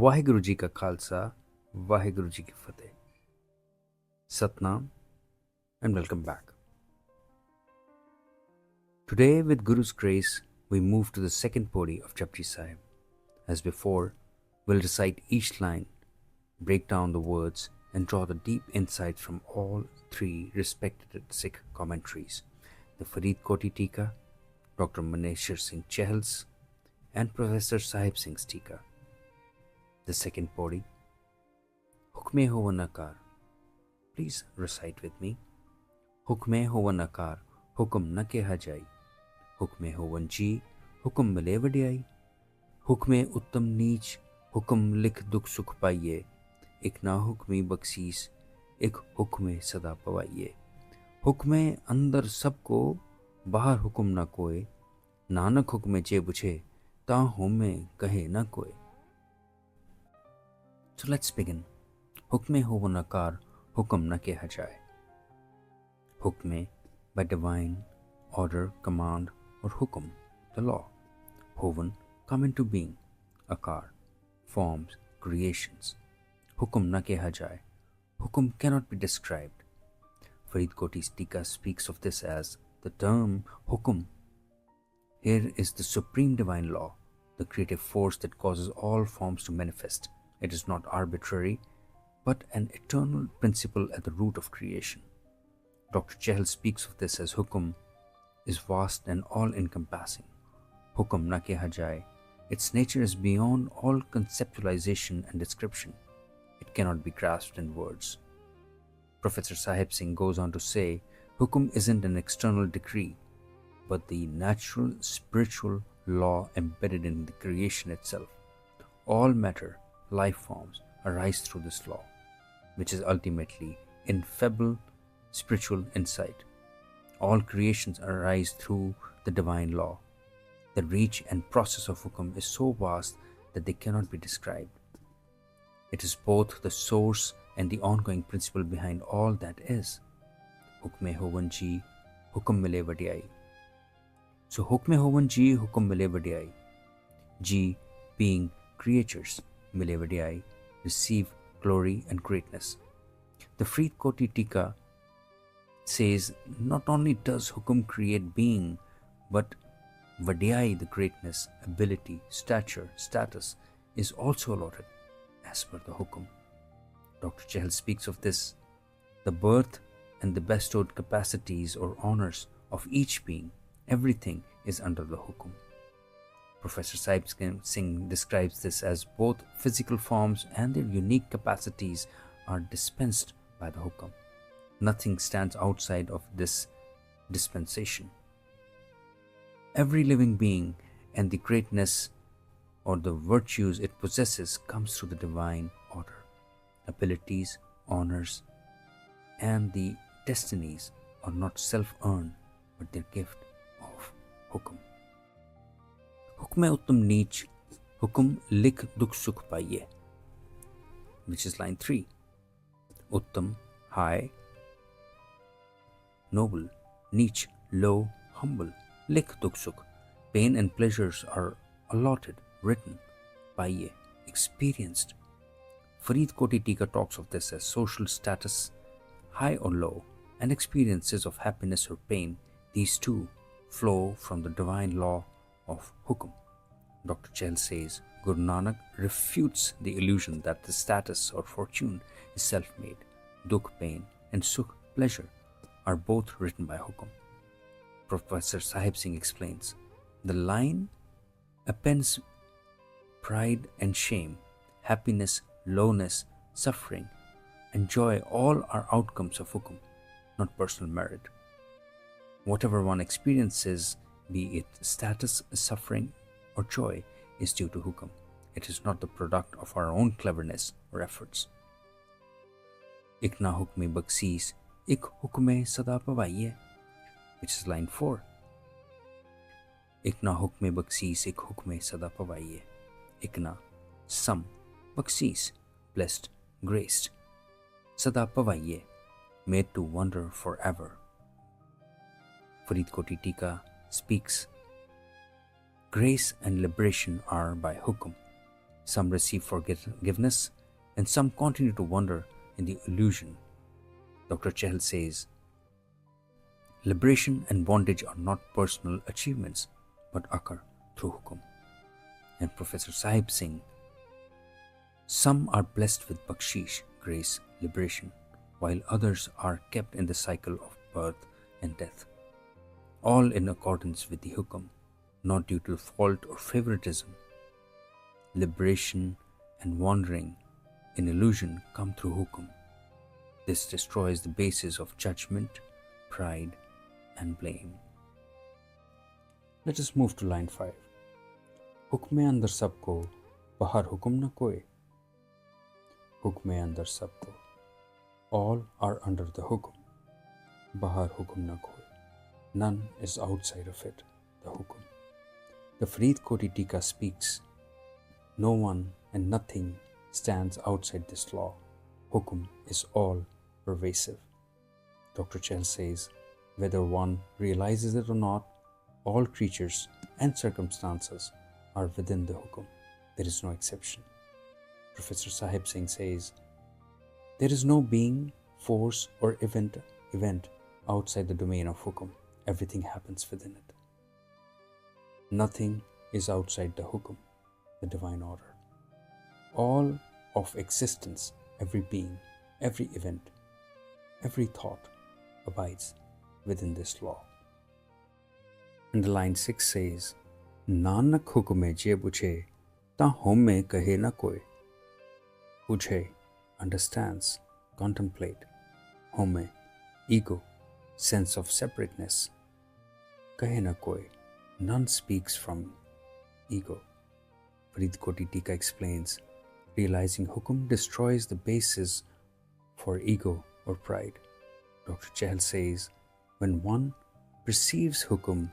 Waheguru Ji Ka Khalsa, Waheguru Ji Ki Fateh. Satnam and welcome back. Today, with Guru's grace, we move to the second Pauri of Japji Sahib. As before, we'll recite each line, break down the words, and draw the deep insights from all three respected Sikh commentaries: the Faridkot Teeka, Dr. Maneshwar Singh Chahal's, and Professor Sahib Singh's Teeka. The second Pauri, Hukme Hovan Akar. Please recite with me. Hukme Hovan Akar, Hukam na keha jai. Hukme Hovan Ji, Hukam mile vadiyai. Hukme Uttam Neech, Hukam likh dukh sukh paiye. Ik na hukmi baksis, ik hukme sada pawaiye. Hukme andar sabko, bahar hukum na koe. Nanak hukme je buche, ta hume kahe na koe. So let's begin. Hukme hovan akar, hukam na keha jai. Hukme, by divine order, command, or hukum, the law. Hovan, come into being. Akar, forms, creations. Hukum na keha jai. Hukum cannot be described. Faridkot Teeka speaks of this as the term hukum. Here is the supreme divine law, the creative force that causes all forms to manifest. It is not arbitrary, but an eternal principle at the root of creation. Dr. Chahal speaks of this as hukum is vast and all-encompassing. Hukum na keha jai. Its nature is beyond all conceptualization and description. It cannot be grasped in words. Professor Sahib Singh goes on to say, hukum isn't an external decree, but the natural spiritual law embedded in the creation itself. All matter, life forms, arise through this law, which is ultimately ineffable spiritual insight. All creations arise through the divine law. The reach and process of hukum is so vast that they cannot be described. It is both the source and the ongoing principle behind all that is. Hukme hovan ji, hukum mile vadiyai. So hukme hovan ji, hukum mile vadiyai. Ji being creatures, mile vadiyai, receive glory and greatness. The Faridkot Teeka says not only does hukum create being, but vadiyai, the greatness, ability, stature, status, is also allotted as per the hukum. Dr. Chahal speaks of this: the birth and the bestowed capacities or honors of each being, everything is under the hukum. Professor Sahib Singh describes this as both physical forms and their unique capacities are dispensed by the hukam. Nothing stands outside of this dispensation. Every living being and the greatness or the virtues it possesses comes through the divine order. Abilities, honors, and the destinies are not self-earned, but their gift of hukum. Hukme Uttam Neech, Hukum likh dukh sukh paiye, which is line 3. Uttam, high, noble. Neech, low, humble. Likh dukh sukh, pain and pleasures are allotted, written. Paiye, experienced. Faridkot Teeka talks of this as social status, high or low, and experiences of happiness or pain. These two flow from the divine law of hukum. Dr. Chahal says Guru Nanak refutes the illusion that the status or fortune is self-made. Dukh, pain, and sukh, pleasure, are both written by hukum. Professor Sahib Singh explains, the line appends pride and shame, happiness, lowness, suffering, and joy all are outcomes of hukum, not personal merit. Whatever one experiences, be it status, suffering, or joy, is due to hukum. It is not the product of our own cleverness or efforts. Ik na hukme baksis, ik hukme sada pawaiye, which is line 4. Ik na hukme baksis, ik hukme sada pawaiye. Ik na, some, baksis, blessed, graced. Sada pawaiye, made to wonder forever. Faridkot Teeka speaks, grace and liberation are by hukum. Some receive forgiveness, and some continue to wander in the illusion. Dr. Chahal says, liberation and bondage are not personal achievements, but occur through Hukam. And Professor Sahib Singh, some are blessed with bakshish, grace, liberation, while others are kept in the cycle of birth and death, all in accordance with the Hukam, not due to fault or favoritism. Liberation and wandering in illusion come through Hukam. This destroys the basis of judgment, pride, and blame. Let us move to line 5. Hukme andar sabko, bahar hukum na koi. Hukme andar sabko. All are under the Hukum. Bahar hukum na koi. None is outside of it, the Hukum. The Faridkot Teeka speaks, no one and nothing stands outside this law. Hukum is all pervasive. Dr. Chahal says, whether one realizes it or not, all creatures and circumstances are within the Hukum. There is no exception. Professor Sahib Singh says, there is no being, force, or event outside the domain of Hukum. Everything happens within it. Nothing is outside the Hukum, the divine order. All of existence, every being, every event, every thought abides within this law. And the line 6 says, Nanak hukume je buche, ta homme kahe na koi. Buche, understands, contemplate. Homme, ego, sense of separateness. Kahe na koi, none speaks from ego. Faridkot Teeka explains, realizing Hukum destroys the basis for ego or pride. Dr. Chahal says, when one perceives Hukum,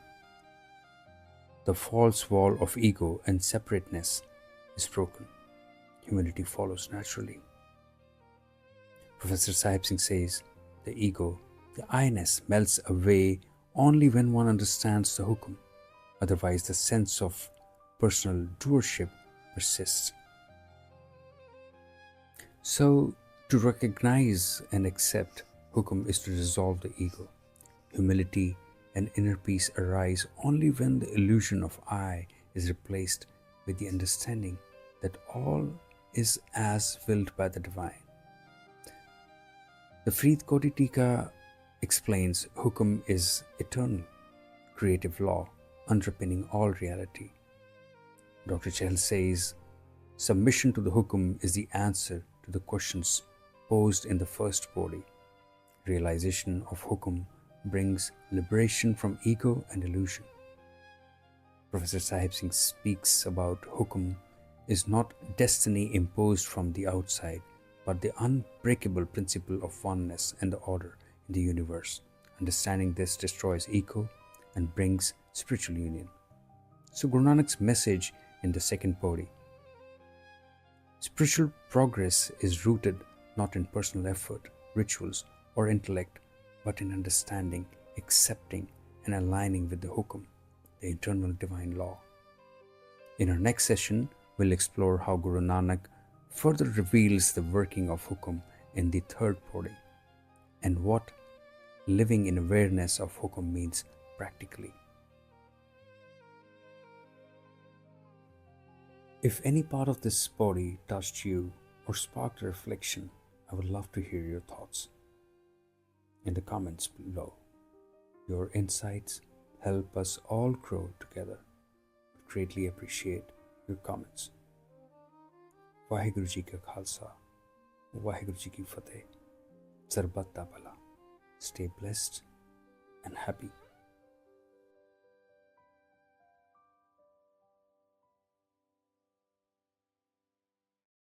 the false wall of ego and separateness is broken. Humility follows naturally. Professor Sahib Singh says, the ego, the I-ness melts away only when one understands the Hukum. Otherwise, the sense of personal doership persists. So, to recognize and accept Hukum is to dissolve the ego. Humility and inner peace arise only when the illusion of I is replaced with the understanding that all is as willed by the divine. The Faridkot Teeka explains Hukum is eternal, creative law underpinning all reality. Dr. Chahal says, submission to the Hukum is the answer to the questions posed in the first Pauri. Realization of Hukum brings liberation from ego and illusion. Professor Sahib Singh speaks about Hukum is not destiny imposed from the outside, but the unbreakable principle of oneness and the order in the universe. Understanding this destroys ego and brings spiritual union. So Guru Nanak's message in the second Pauri. Spiritual progress is rooted not in personal effort, rituals, or intellect, but in understanding, accepting, and aligning with the Hukum, the eternal divine law. In our next session, we'll explore how Guru Nanak further reveals the working of Hukum in the third Pauri and what living in awareness of Hukum means practically. If any part of this Pauri touched you or sparked a reflection, I would love to hear your thoughts in the comments below. Your insights help us all grow together. I greatly appreciate your comments. Waheguru Ji ka Khalsa, Waheguru Ji ki Fateh. Sarbat da Bhala. Stay blessed and happy.